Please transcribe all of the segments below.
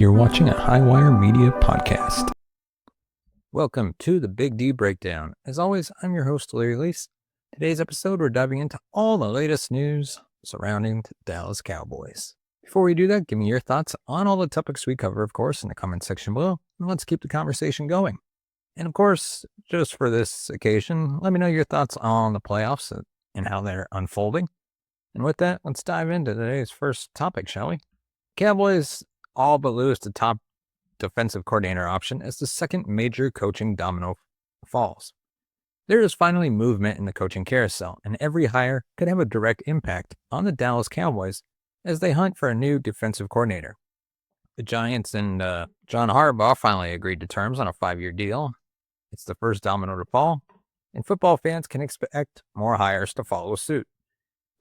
You're watching a Highwire Media podcast. Welcome to the Big D Breakdown. As always, I'm your host, Larry Lease. Today's episode, we're diving into all the latest news surrounding the Dallas Cowboys. Before we do that, give me your thoughts on all the topics we cover, of course, in the comment section below, and let's keep the conversation going. And of course, just for this occasion, let me know your thoughts on the playoffs and how they're unfolding. And with that, let's dive into today's first topic, shall we? Cowboys all but lose the top defensive coordinator option as the second major coaching domino falls. There is finally movement in the coaching carousel, and every hire could have a direct impact on the Dallas Cowboys as they hunt for a new defensive coordinator. The Giants and John Harbaugh finally agreed to terms on a 5-year deal. It's the first domino to fall, and football fans can expect more hires to follow suit.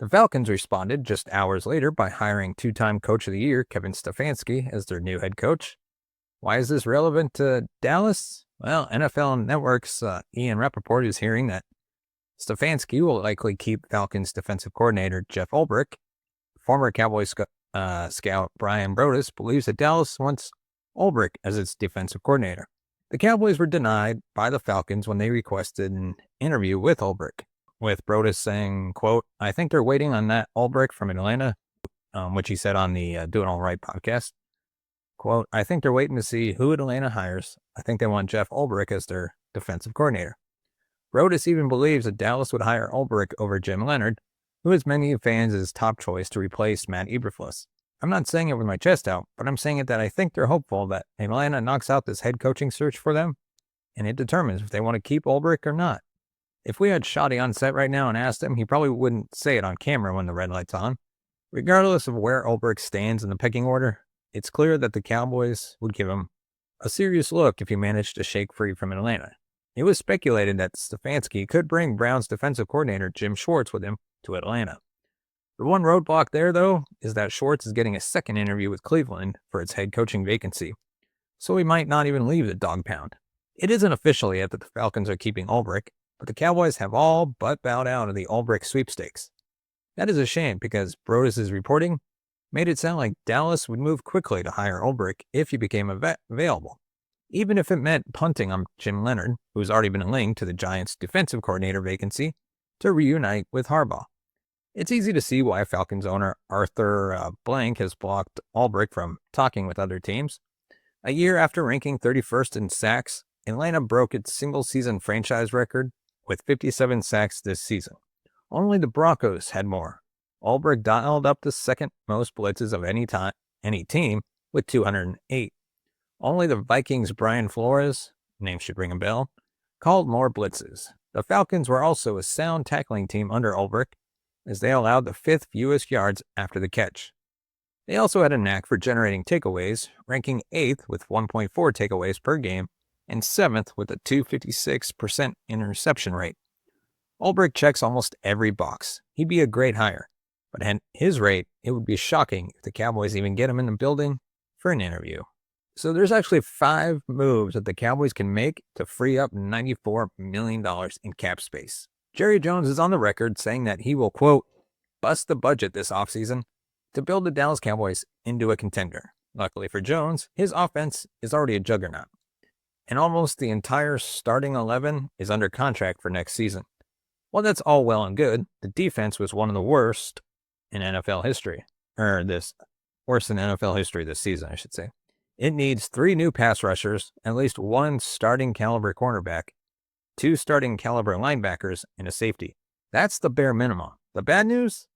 The Falcons responded just hours later by hiring two-time Coach of the Year Kevin Stefanski as their new head coach. Why is this relevant to Dallas? Well, NFL Network's Ian Rappaport is hearing that Stefanski will likely keep Falcons defensive coordinator Jeff Ulbrich. Former Cowboys scout Brian Broaddus believes that Dallas wants Ulbrich as its defensive coordinator. The Cowboys were denied by the Falcons when they requested an interview with Ulbrich, with Broaddus saying, quote, "I think they're waiting on that Ulbrich from Atlanta," which he said on the Doing All Right podcast. Quote, "I think they're waiting to see who Atlanta hires. I think they want Jeff Ulbrich as their defensive coordinator." Broaddus even believes that Dallas would hire Ulbrich over Jim Leonhard, who is many fans' top choice to replace Matt Eberflus. I'm not saying it with my chest out, but I'm saying it that I think they're hopeful that Atlanta knocks out this head coaching search for them, and it determines if they want to keep Ulbrich or not. If we had Shoddy on set right now and asked him, he probably wouldn't say it on camera when the red light's on. Regardless of where Ulbrich stands in the pecking order, it's clear that the Cowboys would give him a serious look if he managed to shake free from Atlanta. It was speculated that Stefanski could bring Browns defensive coordinator Jim Schwartz with him to Atlanta. The one roadblock there, though, is that Schwartz is getting a second interview with Cleveland for its head coaching vacancy, so he might not even leave the dog pound. It isn't official yet that the Falcons are keeping Ulbrich, but the Cowboys have all but bowed out of the Ulbrich sweepstakes. That is a shame because Broaddus' reporting made it sound like Dallas would move quickly to hire Ulbrich if he became available, even if it meant punting on Jim Leonhard, who's already been linked to the Giants' defensive coordinator vacancy, to reunite with Harbaugh. It's easy to see why Falcons owner Arthur Blank has blocked Ulbrich from talking with other teams. A year after ranking 31st in sacks, Atlanta broke its single-season franchise record with 57 sacks this season. Only the Broncos had more. Ulbrich dialed up the second most blitzes of any team with 208. Only the Vikings' Brian Flores, name should ring a bell, called more blitzes. The Falcons were also a sound tackling team under Ulbrich, as they allowed the 5th fewest yards after the catch. They also had a knack for generating takeaways, ranking 8th with 1.4 takeaways per game, and 7th with a 256% interception rate. Ulbrich checks almost every box. He'd be a great hire, but at his rate, it would be shocking if the Cowboys even get him in the building for an interview. So there's actually 5 moves that the Cowboys can make to free up $94 million in cap space. Jerry Jones is on the record saying that he will, quote, "bust the budget this offseason to build the Dallas Cowboys into a contender." Luckily for Jones, his offense is already a juggernaut, and almost the entire starting 11 is under contract for next season. While that's all well and good, the defense was one of the worst in NFL history, worse in NFL history this season, I should say. It needs 3 new pass rushers, at least 1 starting caliber cornerback, 2 starting caliber linebackers, and a safety. That's the bare minimum. The bad news?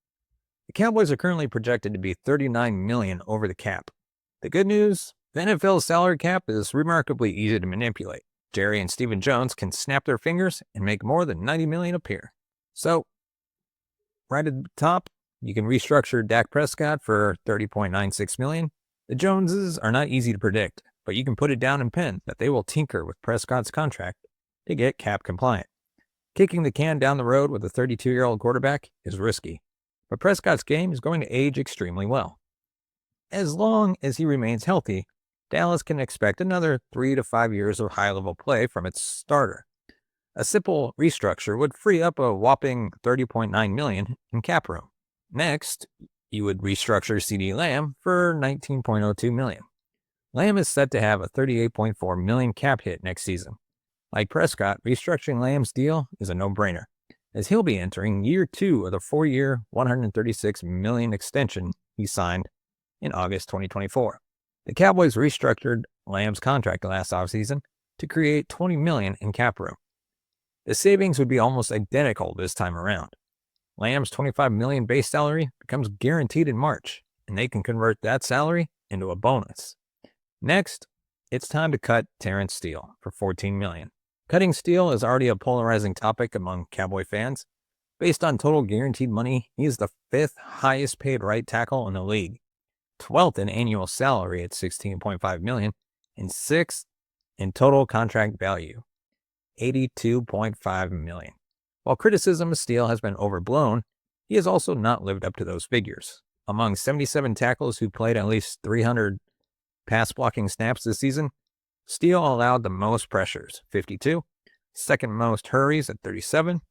The Cowboys are currently projected to be $39 million over the cap. The good news? The NFL's salary cap is remarkably easy to manipulate. Jerry and Stephen Jones can snap their fingers and make more than $90 million appear. So, right at the top, you can restructure Dak Prescott for $30.96 million. The Joneses are not easy to predict, but you can put it down in pen that they will tinker with Prescott's contract to get cap compliant. Kicking the can down the road with a 32-year-old quarterback is risky, but Prescott's game is going to age extremely well. As long as he remains healthy, Dallas can expect another 3 to 5 years of high-level play from its starter. A simple restructure would free up a whopping $30.9 million in cap room. Next, you would restructure CeeDee Lamb for $19.02 million. Lamb is set to have a $38.4 million cap hit next season. Like Prescott, restructuring Lamb's deal is a no-brainer, as he'll be entering year 2 of the 4-year, $136 million extension he signed in August 2024. The Cowboys restructured Lamb's contract last offseason to create $20 million in cap room. The savings would be almost identical this time around. Lamb's $25 million base salary becomes guaranteed in March, and they can convert that salary into a bonus. Next, it's time to cut Terrence Steele for $14 million. Cutting Steele is already a polarizing topic among Cowboy fans. Based on total guaranteed money, he is the 5th highest paid right tackle in the league, 12th in annual salary at $16.5 million, and 6th in total contract value, $82.5 million. While criticism of Steele has been overblown, he has also not lived up to those figures. Among 77 tackles who played at least 300 pass blocking snaps this season, Steele allowed the most pressures, 52, second most hurries at 37,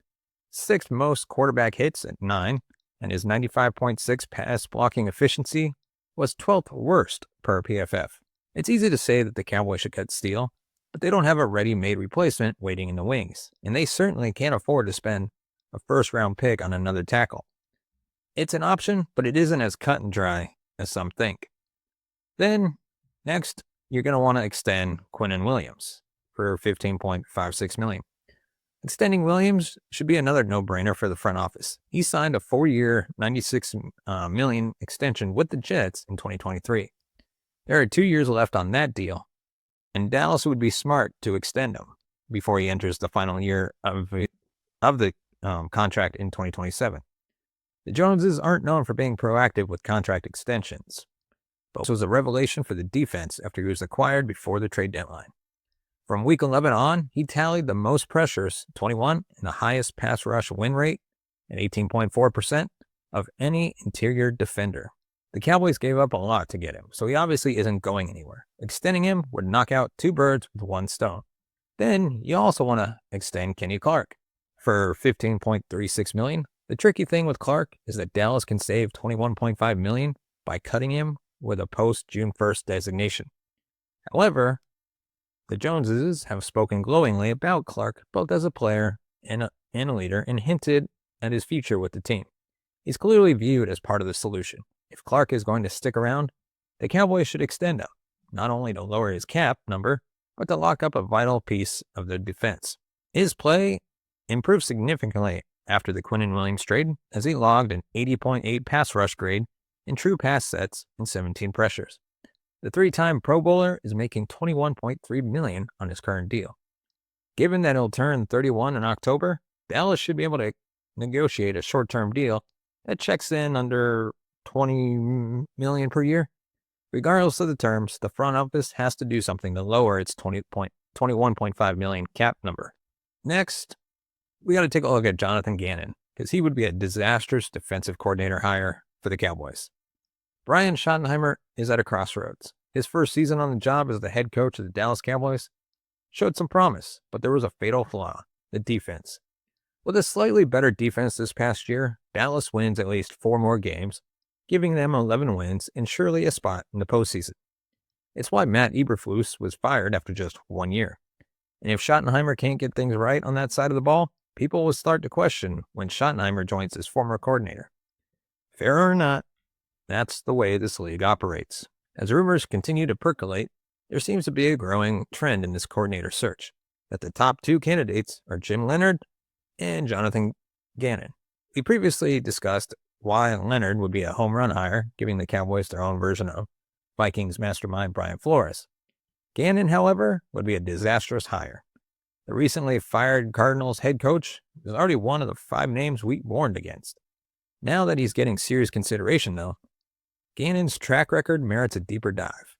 sixth most quarterback hits at 9, and his 95.6 pass blocking efficiency was 12th worst per PFF. It's easy to say that the Cowboys should cut Steele, but they don't have a ready-made replacement waiting in the wings, and they certainly can't afford to spend a first-round pick on another tackle. It's an option, but it isn't as cut and dry as some think. Then, next, you're going to want to extend Quinnen Williams for $15.56 million. Extending Williams should be another no-brainer for the front office. He signed a 4-year, $96 million extension with the Jets in 2023. There are 2 years left on that deal, and Dallas would be smart to extend him before he enters the final year of the contract in 2027. The Joneses aren't known for being proactive with contract extensions, but this was a revelation for the defense after he was acquired before the trade deadline. From week 11 on, he tallied the most pressures, 21, and the highest pass rush win rate at 18.4% of any interior defender. The Cowboys gave up a lot to get him, so he obviously isn't going anywhere. Extending him would knock out 2 birds with 1 stone. Then you also want to extend Kenny Clark for $15.36 million. The tricky thing with Clark is that Dallas can save $21.5 million by cutting him with a post-June 1st designation. However, the Joneses have spoken glowingly about Clark both as a player and a leader, and hinted at his future with the team. He's clearly viewed as part of the solution. If Clark is going to stick around, the Cowboys should extend him, not only to lower his cap number, but to lock up a vital piece of the defense. His play improved significantly after the Quinnen Williams trade, as he logged an 80.8 pass rush grade in true pass sets and 17 pressures. The 3-time Pro Bowler is making $21.3 million on his current deal. Given that he'll turn 31 in October, Dallas should be able to negotiate a short-term deal that checks in under $20 million per year. Regardless of the terms, the front office has to do something to lower its $21.5 million cap number. Next, we got to take a look at Jonathan Gannon, because he would be a disastrous defensive coordinator hire for the Cowboys. Brian Schottenheimer is at a crossroads. His first season on the job as the head coach of the Dallas Cowboys showed some promise, but there was a fatal flaw: the defense. With a slightly better defense this past year, Dallas wins at least 4 more games, giving them 11 wins and surely a spot in the postseason. It's why Matt Eberflus was fired after just 1 year. And if Schottenheimer can't get things right on that side of the ball, people will start to question when Schottenheimer joins his former coordinator. Fair or not, that's the way this league operates. As rumors continue to percolate, there seems to be a growing trend in this coordinator search, that the top 2 candidates are Jim Leonhard and Jonathan Gannon. We previously discussed why Leonhard would be a home run hire, giving the Cowboys their own version of Vikings mastermind Brian Flores. Gannon, however, would be a disastrous hire. The recently fired Cardinals head coach is already one of the 5 names we warned against. Now that he's getting serious consideration, though, Gannon's track record merits a deeper dive.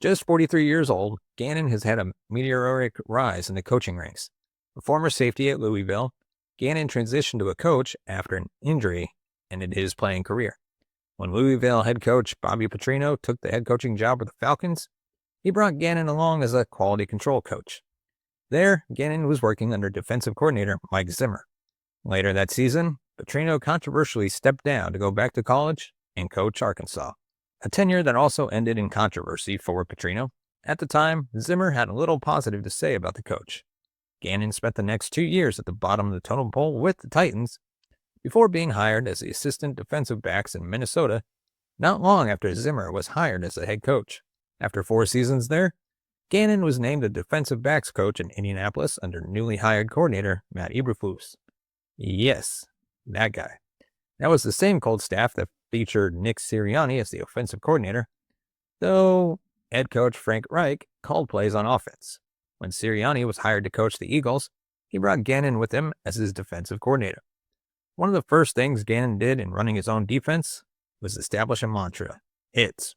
Just 43 years old, Gannon has had a meteoric rise in the coaching ranks. A former safety at Louisville, Gannon transitioned to a coach after an injury ended his playing career. When Louisville head coach Bobby Petrino took the head coaching job with the Falcons, he brought Gannon along as a quality control coach. There, Gannon was working under defensive coordinator Mike Zimmer. Later that season, Petrino controversially stepped down to go back to college and coach Arkansas. a tenure that also ended in controversy for Petrino. At the time, Zimmer had little positive to say about the coach. Gannon spent the next 2 years at the bottom of the totem pole with the Titans before being hired as the assistant defensive backs in Minnesota not long after Zimmer was hired as the head coach. After 4 seasons there, Gannon was named the defensive backs coach in Indianapolis under newly hired coordinator Matt Eberflus. Yes, that guy. That was the same cold staff that featured Nick Sirianni as the offensive coordinator, though head coach Frank Reich called plays on offense. When Sirianni was hired to coach the Eagles, he brought Gannon with him as his defensive coordinator. One of the first things Gannon did in running his own defense was establish a mantra: HITS.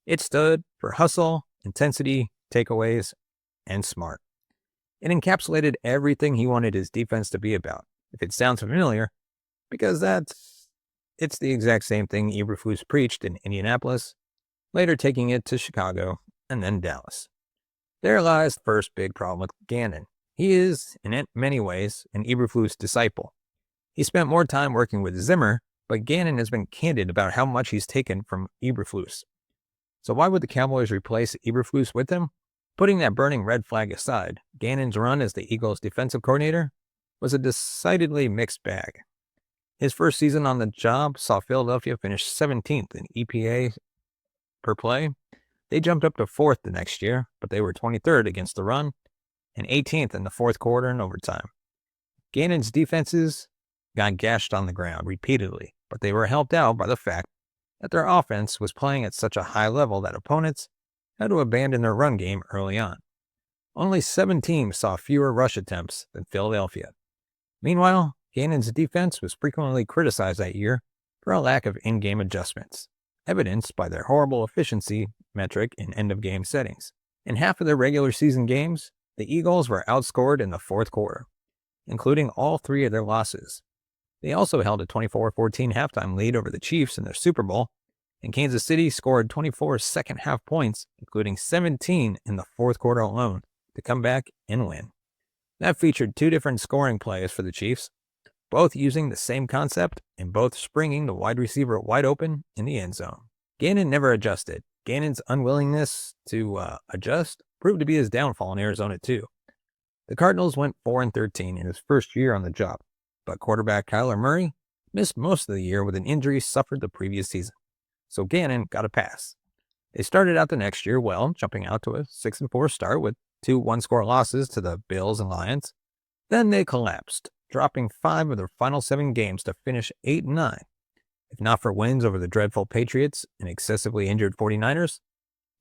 It stood for hustle, intensity, takeaways, and smart. It encapsulated everything he wanted his defense to be about. If it sounds familiar, because it's the exact same thing Eberflus preached in Indianapolis, later taking it to Chicago and then Dallas. There lies the first big problem with Gannon. He is, in many ways, an Eberflus disciple. He spent more time working with Zimmer, but Gannon has been candid about how much he's taken from Eberflus. So why would the Cowboys replace Eberflus with him? Putting that burning red flag aside, Gannon's run as the Eagles' defensive coordinator was a decidedly mixed bag. His first season on the job saw Philadelphia finish 17th in EPA per play. They jumped up to 4th the next year, but they were 23rd against the run and 18th in the fourth quarter and overtime. Gannon's defenses got gashed on the ground repeatedly, but they were helped out by the fact that their offense was playing at such a high level that opponents had to abandon their run game early on. Only 7 teams saw fewer rush attempts than Philadelphia. Meanwhile, Gannon's defense was frequently criticized that year for a lack of in-game adjustments, evidenced by their horrible efficiency metric in end-of-game settings. In half of their regular season games, the Eagles were outscored in the fourth quarter, including all 3 of their losses. They also held a 24-14 halftime lead over the Chiefs in their Super Bowl, and Kansas City scored 24 second-half points, including 17 in the fourth quarter alone, to come back and win. That featured 2 different scoring plays for the Chiefs, both using the same concept and both springing the wide receiver wide open in the end zone. Gannon never adjusted. Gannon's unwillingness to adjust proved to be his downfall in Arizona too. The Cardinals went 4-13 in his first year on the job, but quarterback Kyler Murray missed most of the year with an injury suffered the previous season, so Gannon got a pass. They started out the next year well, jumping out to a 6-4 start with 2 one-score losses to the Bills and Lions. Then they collapsed, dropping 5 of their final 7 games to finish 8-9. If not for wins over the dreadful Patriots and excessively injured 49ers,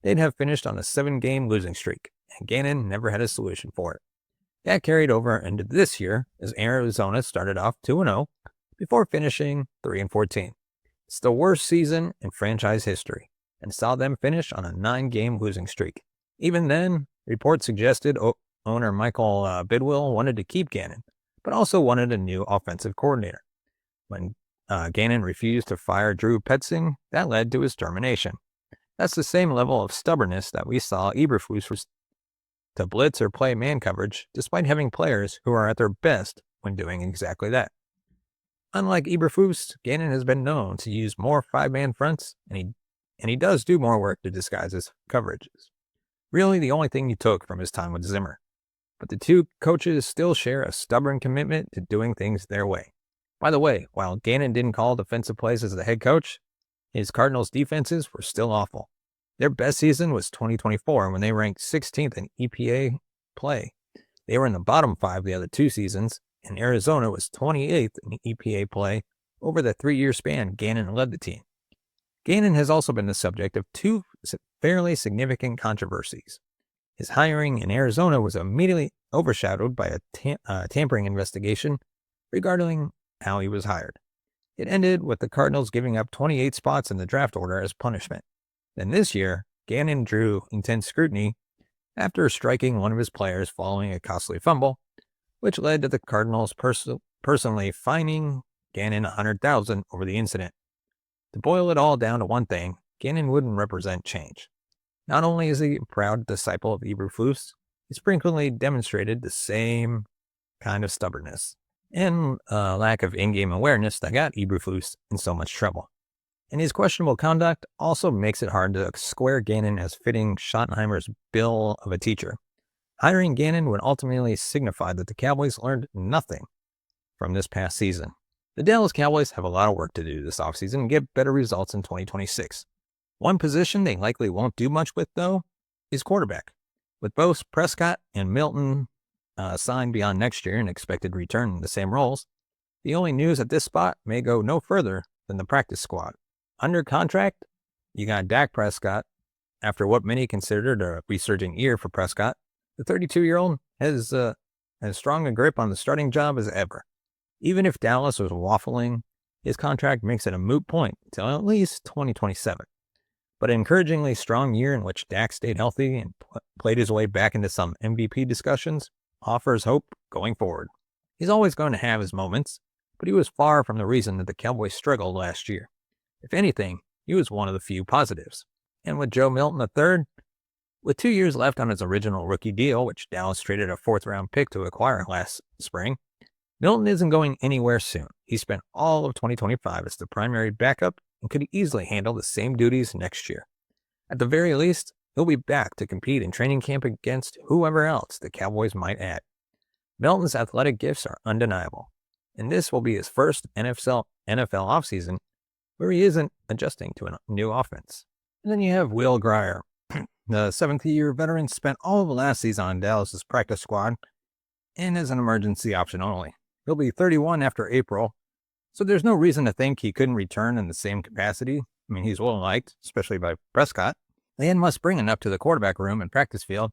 they'd have finished on a 7-game losing streak, and Gannon never had a solution for it. That carried over into this year as Arizona started off 2-0 before finishing 3-14. It's the worst season in franchise history and saw them finish on a 9-game losing streak. Even then, reports suggested owner Michael Bidwill wanted to keep Gannon, but also wanted a new offensive coordinator. When Gannon refused to fire Drew Petzing, that led to his termination. That's the same level of stubbornness that we saw Eberflus to blitz or play man coverage, despite having players who are at their best when doing exactly that. Unlike Eberflus, Gannon has been known to use more 5-man fronts, and he does do more work to disguise his coverages. Really the only thing he took from his time with Zimmer. But the 2 coaches still share a stubborn commitment to doing things their way. By the way, while Gannon didn't call defensive plays as the head coach, his Cardinals defenses were still awful. Their best season was 2024 when they ranked 16th in EPA play. They were in the bottom 5 the other 2 seasons, and Arizona was 28th in EPA play over the 3-year span Gannon led the team. Gannon has also been the subject of 2 fairly significant controversies. His hiring in Arizona was immediately overshadowed by a tampering investigation regarding how he was hired. It ended with the Cardinals giving up 28 spots in the draft order as punishment. Then this year, Gannon drew intense scrutiny after striking one of his players following a costly fumble, which led to the Cardinals personally fining Gannon $100,000 over the incident. To boil it all down to one thing, Gannon wouldn't represent change. Not only is he a proud disciple of Eberflus, he's frequently demonstrated the same kind of stubbornness and lack of in-game awareness that got Eberflus in so much trouble. And his questionable conduct also makes it hard to square Gannon as fitting Schottenheimer's bill of a teacher. Hiring Gannon would ultimately signify that the Cowboys learned nothing from this past season. The Dallas Cowboys have a lot of work to do this offseason and get better results in 2026. One position they likely won't do much with, though, is quarterback. With both Prescott and Milton signed beyond next year and expected to return in the same roles, the only news at this spot may go no further than the practice squad. Under contract, you got Dak Prescott. After what many considered a resurging year for Prescott, the 32-year-old has as strong a grip on the starting job as ever. Even if Dallas was waffling, his contract makes it a moot point until at least 2027. But an encouragingly strong year in which Dak stayed healthy and played his way back into some MVP discussions offers hope going forward. He's always going to have his moments, but he was far from the reason that the Cowboys struggled last year. If anything, he was one of the few positives. And with Joe Milton III, with 2 years left on his original rookie deal, which Dallas traded a 4th-round pick to acquire last spring, Milton isn't going anywhere soon. He spent all of 2025 as the primary backup and could easily handle the same duties next year. At the very least, he'll be back to compete in training camp against whoever else the Cowboys might add. Milton's athletic gifts are undeniable, and this will be his first NFL offseason where he isn't adjusting to a new offense. And then you have Will Grier. The 7th-year veteran spent all of last season on Dallas's practice squad and as an emergency option only. He'll be 31 after April, so there's no reason to think he couldn't return in the same capacity. I mean, he's well liked, especially by Prescott, and must bring enough to the quarterback room and practice field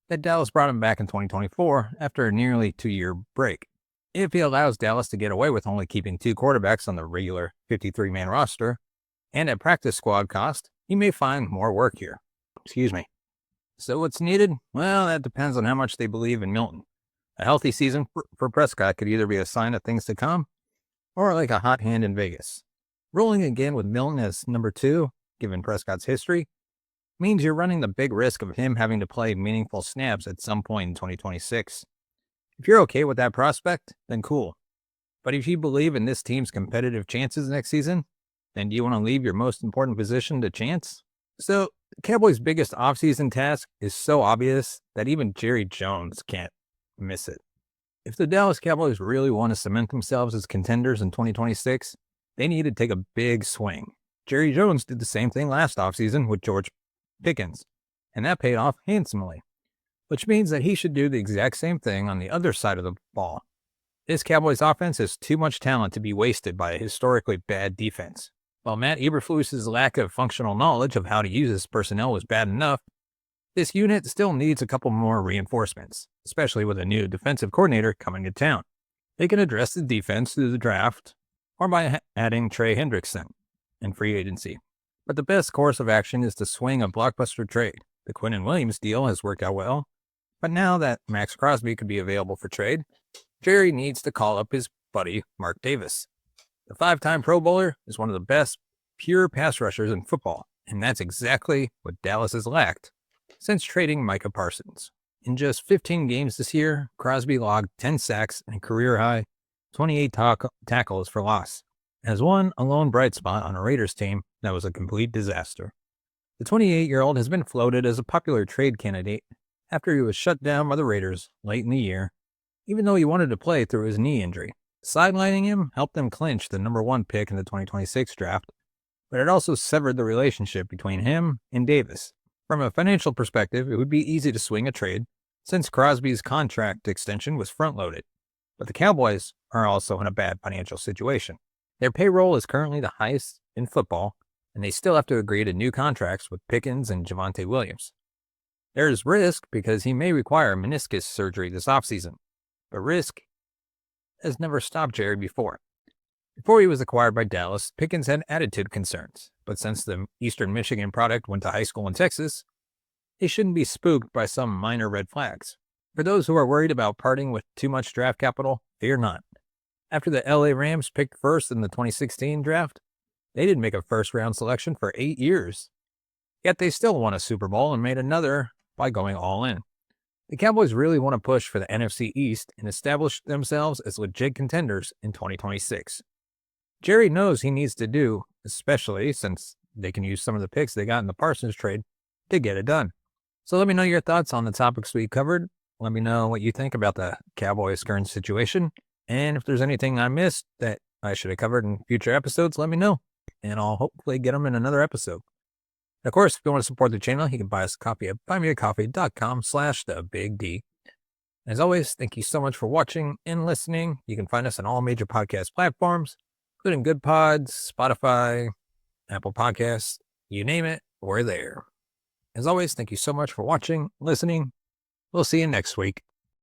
that Dallas brought him back in 2024 after a nearly 2-year break. If he allows Dallas to get away with only keeping 2 quarterbacks on the regular 53-man roster and at practice squad cost, he may find more work here. So what's needed? Well, that depends on how much they believe in Milton. A healthy season for Prescott could either be a sign of things to come or like a hot hand in Vegas. Rolling again with Milton as number 2, given Prescott's history, means you're running the big risk of him having to play meaningful snaps at some point in 2026. If you're okay with that prospect, then cool. But if you believe in this team's competitive chances next season, then do you want to leave your most important position to chance? So, the Cowboys' biggest offseason task is so obvious that even Jerry Jones can't miss it. If the Dallas Cowboys really want to cement themselves as contenders in 2026, they need to take a big swing. Jerry Jones did the same thing last offseason with George Pickens, and that paid off handsomely, which means that he should do the exact same thing on the other side of the ball. This Cowboys offense has too much talent to be wasted by a historically bad defense. While Matt Eberflus's lack of functional knowledge of how to use his personnel was bad enough, this unit still needs a couple more reinforcements, especially with a new defensive coordinator coming to town. They can address the defense through the draft or by adding Trey Hendrickson in free agency. But the best course of action is to swing a blockbuster trade. The Quinnen Williams deal has worked out well, but now that Max Crosby could be available for trade, Jerry needs to call up his buddy Mark Davis. The 5-time Pro Bowler is one of the best pure pass rushers in football, and that's exactly what Dallas has lacked since trading Micah Parsons. In just 15 games this year, Crosby logged 10 sacks and a career-high 28 tackles for loss, as one alone bright spot on a Raiders team that was a complete disaster. The 28-year-old has been floated as a popular trade candidate after he was shut down by the Raiders late in the year, even though he wanted to play through his knee injury. Sidelining him helped them clinch the number 1 pick in the 2026 draft, but it also severed the relationship between him and Davis. From a financial perspective, it would be easy to swing a trade since Crosby's contract extension was front-loaded, but the Cowboys are also in a bad financial situation. Their payroll is currently the highest in football, and they still have to agree to new contracts with Pickens and Javonte Williams. There is risk because he may require meniscus surgery this offseason, but risk has never stopped Jerry before. Before he was acquired by Dallas, Pickens had attitude concerns, but since the Eastern Michigan product went to high school in Texas, they shouldn't be spooked by some minor red flags. For those who are worried about parting with too much draft capital, fear not. After the LA Rams picked first in the 2016 draft, they didn't make a first-round selection for 8 years. Yet they still won a Super Bowl and made another by going all in. The Cowboys really want to push for the NFC East and establish themselves as legit contenders in 2026. Jerry knows he needs to do, especially since they can use some of the picks they got in the Parsons trade to get it done. So let me know your thoughts on the topics we covered. Let me know what you think about the Cowboys' current situation. And if there's anything I missed that I should have covered in future episodes, let me know. And I'll hopefully get them in another episode. Of course, if you want to support the channel, you can buy us a copy at buymeacoffee.com/thebigd. As always, thank you so much for watching and listening. You can find us on all major podcast platforms, including Good Pods, Spotify, Apple Podcasts, you name it, we're there. As always, thank you so much for watching, listening. We'll see you next week.